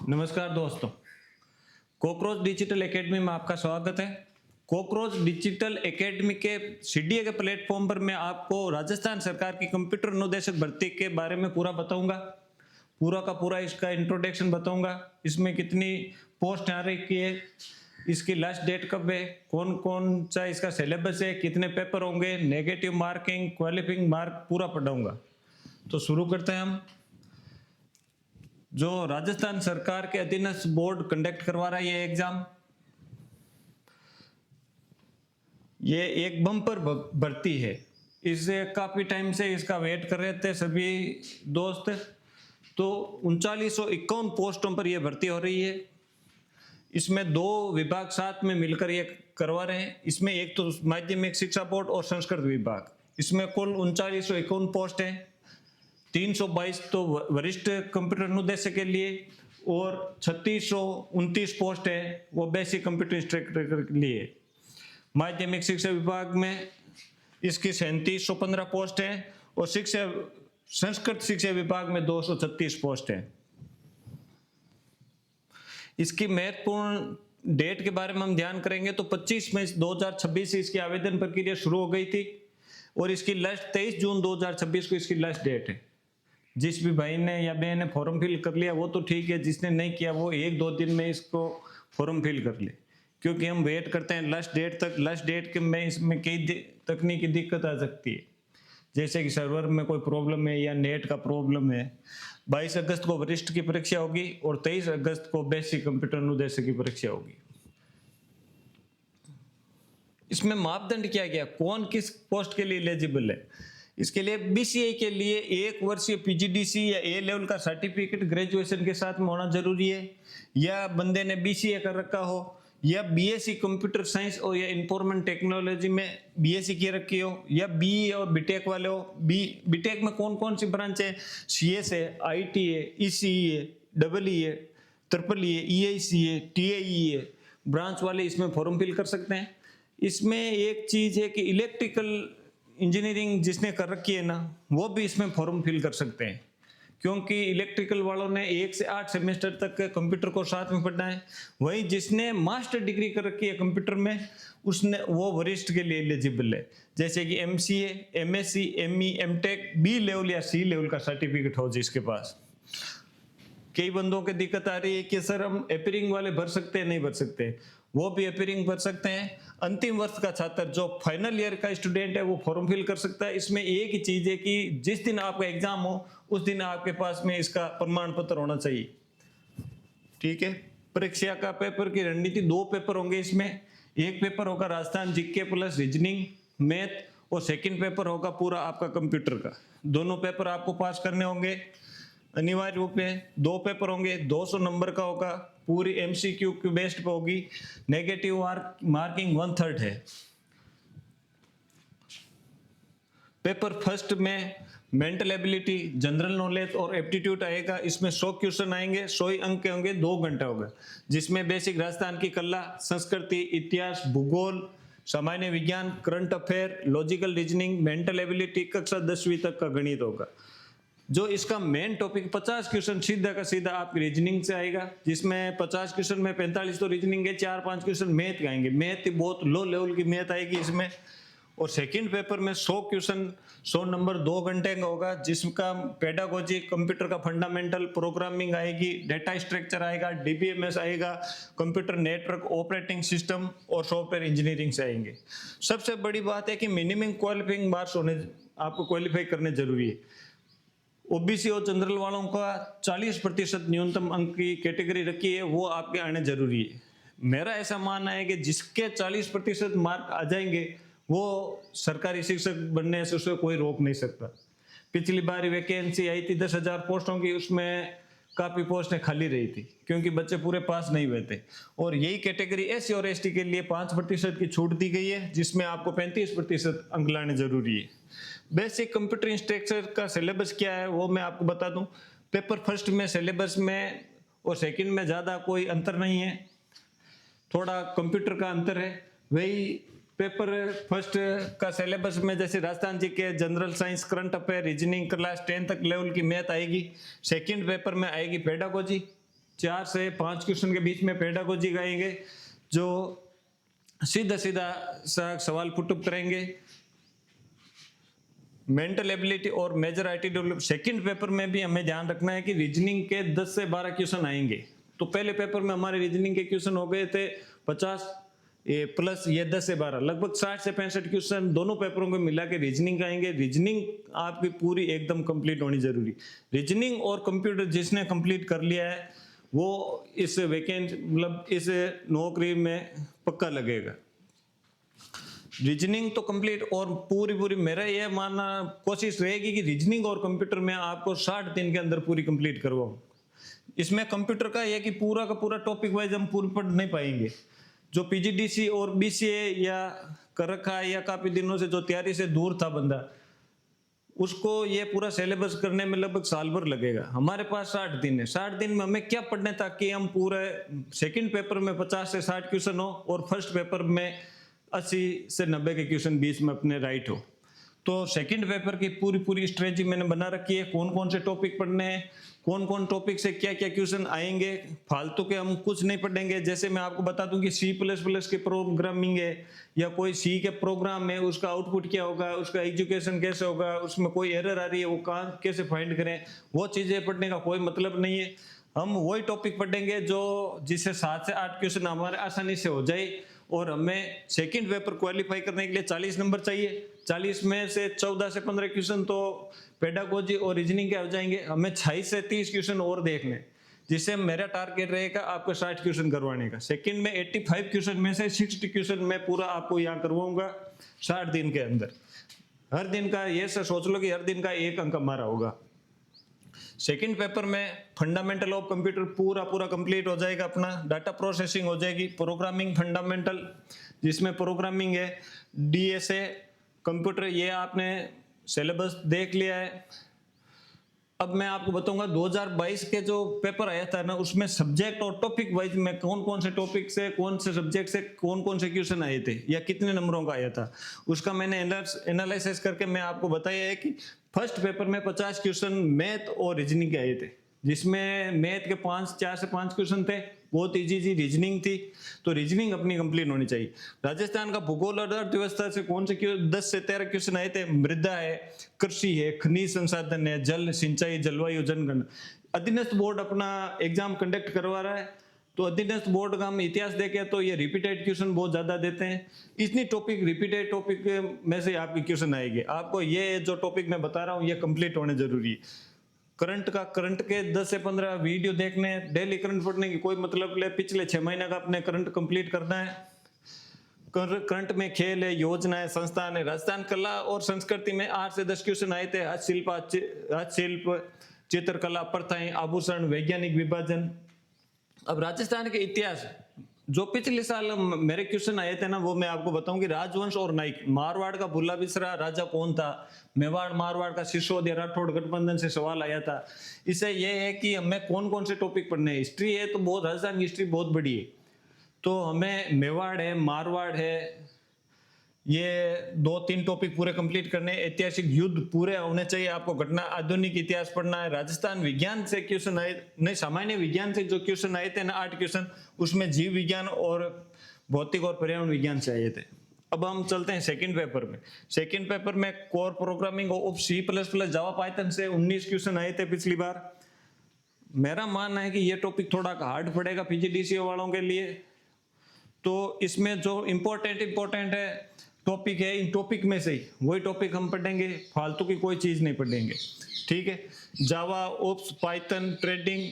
नमस्कार दोस्तों, cockroach digital academy में आपका स्वागत है। कॉकरोच डिजिटल एकेडमी के सीडीए के प्लेटफॉर्म पर मैं आपको राजस्थान सरकार की कंप्यूटर अनुदेशक भर्ती के बारे में पूरा बताऊंगा। पूरा का पूरा इसका इंट्रोडक्शन बताऊंगा। इसमें कितनी पोस्ट आ रही है, इसकी लास्ट डेट कब है, कौन कौन सा इसका सिलेबस है, कितने पेपर होंगे, नेगेटिव मार्किंग, क्वालिफाइंग मार्क पूरा पढ़ाऊंगा। तो शुरू करते हैं हम। जो राजस्थान सरकार के अधीनस्थ बोर्ड कंडक्ट करवा रहा है ये एग्जाम, ये एक बम्पर भर्ती है। इसे काफी टाइम से इसका वेट कर रहे थे सभी दोस्त। तो 3951 पोस्टों पर यह भर्ती हो रही है। इसमें दो विभाग साथ में मिलकर ये करवा रहे हैं। इसमें एक तो माध्यमिक शिक्षा बोर्ड और संस्कृत विभाग। इसमें कुल 3951 पोस्ट है। 322 तो वरिष्ठ कंप्यूटर अनुदेशक के लिए और 3629 पोस्ट है वो बेसिक कंप्यूटर इंस्ट्रक्टर के लिए। माध्यमिक शिक्षा विभाग में इसकी 3715 पोस्ट है और संस्कृत शिक्षा विभाग में 236 पोस्ट है। इसकी महत्वपूर्ण डेट के बारे में हम ध्यान करेंगे तो 25 मई 2026 से इसकी आवेदन प्रक्रिया शुरू हो गई थी और इसकी लास्ट 23 जून 2026 को इसकी लास्ट डेट है। जिस भी भाई ने या बहन ने फॉर्म फिल कर लिया वो तो ठीक है, जिसने नहीं किया वो 1-2 दिन में इसको फॉर्म फिल कर ले, क्योंकि हम वेट करते हैं लास्ट डेट तक। लास्ट डेट के में इसमें कई तकनीकी दिक्कत आ सकती है, जैसे कि सर्वर में कोई प्रॉब्लम है या नेट का प्रॉब्लम है। 22 अगस्त को वरिष्ठ की परीक्षा होगी और 23 अगस्त को बेसिक कंप्यूटर अनुदेशक की परीक्षा होगी। इसमें मापदंड क्या क्या, कौन किस पोस्ट के लिए एलिजिबल है। इसके लिए बीसीए के लिए 1 वर्षीय पीजीडीसी या ए लेवल का सर्टिफिकेट ग्रेजुएशन के साथ में होना जरूरी है, या बंदे ने बीसीए कर रखा हो, या बीएससी कंप्यूटर साइंस और या इंफॉर्मेशन टेक्नोलॉजी में बीएससी की रखी हो, या बीई और बीटेक वाले हो। बीटेक में कौन कौन सी ब्रांच है, सीएस है, आईटी है, ईसीई है, डबलई है, ट्रिपल ई है, ईआईसी है, टीआई है। ब्रांच वाले इसमें फॉर्म फिल कर सकते हैं। इसमें एक चीज है कि इलेक्ट्रिकल इंजीनियरिंग जिसने कर रखी है ना, वो भी इसमें फॉर्म फिल कर सकते हैं, क्योंकि इलेक्ट्रिकल वालों ने 1 से 8 सेमेस्टर तक कंप्यूटर को साथ में पढ़ना है। वहीं जिसने मास्टर डिग्री कर रखी है कंप्यूटर में, उसने वो वरिष्ठ के लिए एलिजिबल है, जैसे कि MCA, MSc, ME, MTech, B level या सी लेवल का सर्टिफिकेट हो जिसके पास। कई बंदों की दिक्कत आ रही है कि सर हम अपीयरिंग वाले भर सकते हैं, नहीं भर सकते, वो भी अपीयरिंग भर सकते हैं। अंतिम वर्ष का छात्र जो फाइनल ईयर का स्टूडेंट है वो फॉर्म फिल कर सकता है। इसमें एक ही चीज है कि जिस दिन आपका एग्जाम हो उस दिन आपके पास में इसका प्रमाण पत्र होना चाहिए। ठीक है। परीक्षा का पेपर की रणनीति 2 पेपर होंगे इसमें। एक पेपर होगा Rajasthan GK plus reasoning math और सेकंड पेपर होगा पूरा आपका कंप्यूटर का। दोनों पेपर आपको पास करने होंगे अनिवार्य रूप में। 2 पेपर होंगे, 200 नंबर का होगा, पूरी एमसीक्यू की बेस्ड पे होगी। नेगेटिव मार्किंग 1/3 है। पेपर फर्स्ट में मेंटल एबिलिटी, जनरल नॉलेज और एप्टीट्यूड आएगा। इसमें 100 क्वेश्चन आएंगे, 100 ही अंक के होंगे, 2 घंटा होगा, जिसमें बेसिक राजस्थान की कला, संस्कृति, इतिहास, भूगोल, सामान्य विज्ञान, current affair, logical reasoning, mental ability, कक्षा 10वीं तक का गणित होगा। जो इसका मेन टॉपिक 50 क्वेश्चन सीधा का सीधा आपकी रीजनिंग से आएगा, जिसमें 50 क्वेश्चन में 45 तो रीजनिंग है, 4-5 क्वेश्चन मैथ का आएंगे। मैथ बहुत लो लेवल की मैथ आएगी इसमें। और सेकंड पेपर में 100 क्वेश्चन, 100 नंबर, 2 घंटे का होगा, जिसका पेडागोजी, कंप्यूटर का फंडामेंटल, प्रोग्रामिंग आएगी, डेटा स्ट्रक्चर आएगा, डीबीएमएस आएगा, कंप्यूटर नेटवर्क ऑपरेटिंग सिस्टम और सॉफ्टवेयर इंजीनियरिंग से आएंगे। सबसे बड़ी बात है कि मिनिमम क्वालिफाइंग मार्क्स होने, आपको क्वालिफाई करने जरूरी है। ओबीसी और जनरल वालों का 40% न्यूनतम अंक की कैटेगरी रखी है, वो आपके आने जरूरी है। मेरा ऐसा मानना है कि जिसके 40% मार्क आ जाएंगे वो सरकारी शिक्षक बनने से उसे कोई रोक नहीं सकता। पिछली बार वैकेंसी आई थी 10,000 पोस्टों की, उसमें काफी पोस्टें खाली रही थी क्योंकि बच्चे पूरे पास नहीं हुए थे। और यही कैटेगरी एससी और एसटी के लिए 5% की छूट दी गई है, जिसमें आपको 35% अंक लाने जरूरी है। बेसिक कंप्यूटर इंस्ट्रक्चर का सिलेबस क्या है वो मैं आपको बता दूं। पेपर फर्स्ट में सिलेबस में और सेकंड में ज़्यादा कोई अंतर नहीं है, थोड़ा कंप्यूटर का अंतर है। वही पेपर फर्स्ट का सिलेबस में जैसे राजस्थान जी के general science, current affair, reasoning, class 10 तक लेवल की मैथ आएगी। सेकंड पेपर में आएगी पेडागोजी, 4 से 5 क्वेश्चन के बीच में पेडागोजी का आएंगे, जो सीधा सीधा सा सवाल पुटअप करेंगे। मेंटल एबिलिटी और major IT develop, second paper में भी हमें ध्यान रखना है कि रीजनिंग के 10 से 12 क्वेश्चन आएंगे। तो पहले पेपर में हमारे रीजनिंग के क्वेश्चन हो गए थे 50 प्लस ये 10 से 12, लगभग 60 से 65 क्वेश्चन दोनों पेपरों को मिला के रीजनिंग का आएंगे। रीजनिंग आपकी पूरी एकदम कंप्लीट होनी जरूरी। रीजनिंग और कंप्यूटर जिसने कंप्लीट कर लिया है वो इस वैकेंट मतलब इस नौकरी में पक्का लगेगा। रीजनिंग तो कंप्लीट और पूरी मेरा ये मानना कोशिश रहेगी कि रीजनिंग और कंप्यूटर में आपको 60 दिन के अंदर पूरी कंप्लीट करवाऊं। इसमें कंप्यूटर का ये कि पूरा का पूरा टॉपिक वाइज हम पूरी पढ़ नहीं पाएंगे। जो पीजीडीसी और बीसीए या कर रखा है या काफी दिनों से जो तैयारी से दूर था बंदा, उसको ये पूरा सिलेबस करने में लगभग साल भर लगेगा। हमारे पास 60 दिन है। 60 दिन में हमें क्या पढ़ने ताकि हम पूरे सेकंड पेपर में 50 से 60 क्वेश्चन हो और फर्स्ट पेपर में 80 से 90 के क्वेश्चन बीच में अपने राइट हो। तो सेकंड पेपर की पूरी स्ट्रेटजी मैंने बना रखी है, कौन कौन से टॉपिक पढ़ने हैं, कौन कौन टॉपिक से क्या क्या क्वेश्चन आएंगे। फालतू के हम कुछ नहीं पढ़ेंगे। जैसे मैं आपको बता दूं कि C++ के प्रोग्रामिंग है या कोई सी के प्रोग्राम है, उसका आउटपुट क्या होगा, उसका एजुकेशन कैसे होगा, उसमें कोई एरर आ रही है वो कहाँ कैसे फाइंड करें, वो चीजें पढ़ने का कोई मतलब नहीं है। हम वही टॉपिक पढ़ेंगे जो जिससे 7 से 8 क्वेश्चन हमारे आसानी से हो जाए। और हमें सेकंड पेपर क्वालिफाई करने के लिए 40 नंबर चाहिए। 40 में से 14 से 15 क्वेश्चन तो पेडागोजी और रीजनिंग के हो जाएंगे। हमें 26 से 30 क्वेश्चन और देखने, जिससे मेरा टारगेट रहेगा आपको 60 क्वेश्चन करवाने का। सेकंड में 85 क्वेश्चन में से 60 क्वेश्चन मैं पूरा आपको यहाँ करवाऊंगा 60 दिन के अंदर। हर दिन का ये सोच लो कि हर दिन का 1 अंक हमारा होगा। सेकंड पेपर में फंडामेंटल ऑफ कंप्यूटर पूरा कंप्लीट हो जाएगा अपना। डाटा प्रोसेसिंग हो जाएगी, प्रोग्रामिंग फंडामेंटल जिसमें प्रोग्रामिंग है, डीएसए कंप्यूटर, ये आपने सिलेबस देख लिया है। अब मैं आपको बताऊंगा 2022 के जो पेपर आया था ना, उसमें सब्जेक्ट और टॉपिक वाइज में कौन कौन से टॉपिक से कौन से सब्जेक्ट से कौन कौन से क्वेश्चन आए थे या कितने नंबरों का आया था, उसका मैंने एनालिसिस करके मैं आपको बताया है कि फर्स्ट पेपर में 50 क्वेश्चन मैथ और रीजनिंग के आए थे, जिसमें मैथ के 4 से 5 क्वेश्चन थे, बहुत इजी रीजनिंग थी। तो रीजनिंग अपनी कंप्लीट होनी चाहिए। राजस्थान का भूगोल और अर्थव्यवस्था से कौन से 10 से 13 क्वेश्चन आए थे। मृदा है, कृषि है, खनिज संसाधन है, जल सिंचाई, जलवायु, जनगणना। अधीनस्थ बोर्ड अपना एग्जाम कंडक्ट करवा रहा है, तो अधीनस्थ बोर्ड का हम इतिहास देखें तो ये रिपीटेड क्वेश्चन बहुत ज्यादा देते हैं। इतनी टॉपिक रिपीटेड टॉपिक में से आपकी क्वेश्चन आएंगे। आपको ये जो टॉपिक मैं बता रहा हूँ ये कंप्लीट होने जरूरी है। करंट के 10 से 15 वीडियो देखने, डेली करंट पढ़ने की कोई मतलब नहीं। पिछले 6 महीने का अपने करंट कंप्लीट करना है। करंट में खेल है, योजना है, संस्थान है। राजस्थान कला और संस्कृति में 8 से 10 क्वेश्चन आए थे। हस्तशिल्प, चित्रकला, प्रथाएं, आभूषण, वैज्ञानिक विभाजन। अब राजस्थान के इतिहास जो पिछले साल मेरे क्वेश्चन आए थे ना, वो मैं आपको बताऊं कि राजवंश और नाइक, मारवाड़ का भुल्ला बिसरा राजा कौन था, मेवाड़ मारवाड़ का सिसोदिया राठौड़ गठबंधन से सवाल आया था। इससे ये है कि हमें कौन कौन से टॉपिक पढ़ने हैं। हिस्ट्री है तो बहुत, राजस्थान की हिस्ट्री बहुत बड़ी है, तो हमें मेवाड़ है, मारवाड़ है, ये 2-3 टॉपिक पूरे कंप्लीट करने। ऐतिहासिक युद्ध पूरे होने चाहिए आपको। घटना, आधुनिक इतिहास पढ़ना है। राजस्थान विज्ञान से क्वेश्चन आए, नहीं सामान्य विज्ञान से जो क्वेश्चन आए थे ना 8 क्वेश्चन, उसमें जीव विज्ञान और भौतिक और पर्यावरण विज्ञान से आए थे। अब हम चलते हैं सेकंड पेपर में। सेकंड पेपर में core programming of C++, Java, Python से 19 क्वेश्चन आए थे पिछली बार। मेरा मानना है कि ये टॉपिक थोड़ा हार्ड पड़ेगा पीजीडीसीए वालों के लिए, तो इसमें जो इम्पोर्टेंट है टॉपिक है, इन टॉपिक में से ही वही टॉपिक हम पढ़ेंगे, फालतू की कोई चीज नहीं पढ़ेंगे। ठीक है, Java, OOPS, Python, trading,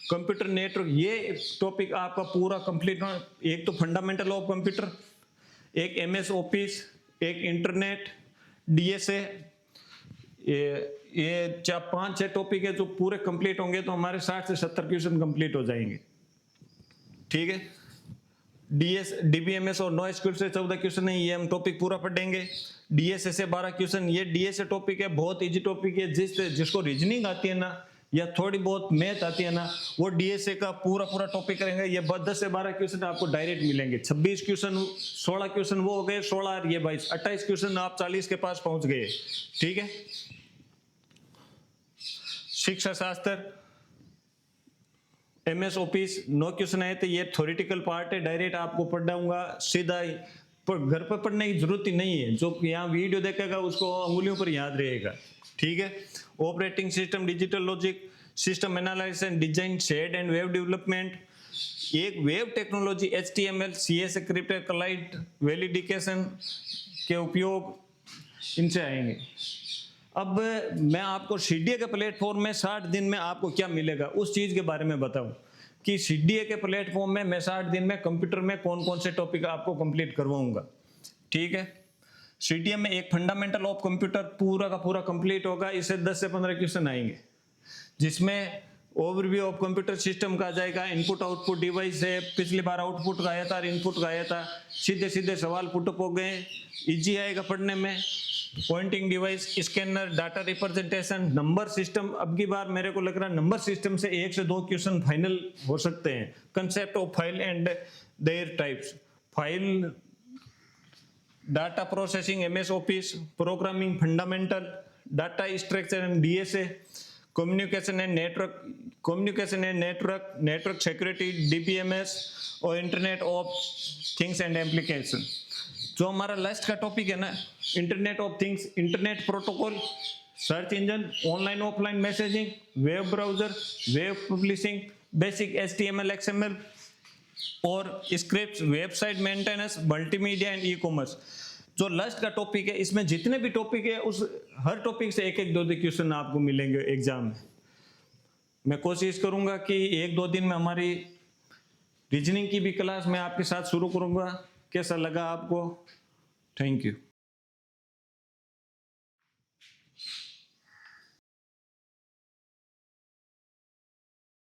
computer network, ये टॉपिक आपका पूरा कंप्लीट हो। एक तो फंडामेंटल ऑफ कंप्यूटर, एक MS ऑफिस, एक इंटरनेट, डीएसए, ये 5-6 टॉपिक है जो पूरे कंप्लीट होंगे तो हमारे 60 से 70 क्वेश्चन कंप्लीट हो जाएंगे। ठीक है, DBMS और नो एसक्यूएल से 14 क्वेश्चन है, ये हम टॉपिक पूरा पढ़ेंगे। DSA से 12 क्वेश्चन, ये DSA टॉपिक है, बहुत इजी टॉपिक है। जिसको रीजनिंग आती है ना या थोड़ी बहुत मैथ आती है ना, वो DSA का पूरा टॉपिक करेंगे। ये 10 से 12 क्वेश्चन आपको डायरेक्ट मिलेंगे। 26 क्वेश्चन, 16 क्वेश्चन वो हो गए, 16 और ये 22, 28 क्वेश्चन आप 40 के पास पहुंच गए। ठीक है, शिक्षा शास्त्र, MS ऑफिस नो क्वेश्चन आए थे, ये थ्योरेटिकल पार्ट है, डायरेक्ट आपको पढ़ाऊंगा सीधा ही, पर घर पर पढ़ने की जरूरत ही नहीं है, जो यहाँ वीडियो देखेगा उसको अंगुलियों पर याद रहेगा, ठीक है। Operating system, digital logic, system analysis and design, shade and web development, एक web technology, HTML, CS script, client validation के उपयोग, इनसे आएंगे। अब मैं आपको CDA के प्लेटफॉर्म में 60 दिन में आपको क्या मिलेगा उस चीज के बारे में बताऊं कि CDA के प्लेटफॉर्म में मैं 60 दिन में कंप्यूटर में कौन कौन से टॉपिक आपको कंप्लीट करवाऊंगा, ठीक है। CDA में एक फंडामेंटल ऑफ कंप्यूटर पूरा का पूरा कंप्लीट होगा, इससे 10 से 15 क्वेश्चन आएंगे, जिसमें ओवरव्यू ऑफ कंप्यूटर सिस्टम का जाएगा, इनपुट आउटपुट डिवाइस है, पिछली बार आउटपुट का आया था, इनपुट का आया था, सीधे सीधे सवाल पुटअप हो गए, इजी आएगा पढ़ने में। Pointing device, scanner, data representation, number system, अब की बार मेरे को लग रहा है नंबर सिस्टम से 1 से 2 क्वेश्चन फाइनल हो सकते हैं। Concept of file and their types, file, data processing, MS office, programming fundamental, data structure and DSA, communication and network, network security, DBMS और internet of things and application. जो हमारा last का topic है ना, internet of things, internet protocol, search engine, online offline messaging, web browser, web publishing, basic HTML XML और script, website maintenance, multimedia and e-commerce. जो last का topic है, इसमें जितने भी टॉपिक है उस हर टॉपिक से एक एक दो क्वेश्चन आपको मिलेंगे एग्जाम में। मैं कोशिश करूंगा कि 1-2 दिन में हमारी रीजनिंग की भी क्लास मैं आपके साथ शुरू करूंगा। कैसा लगा आपको? Thank you.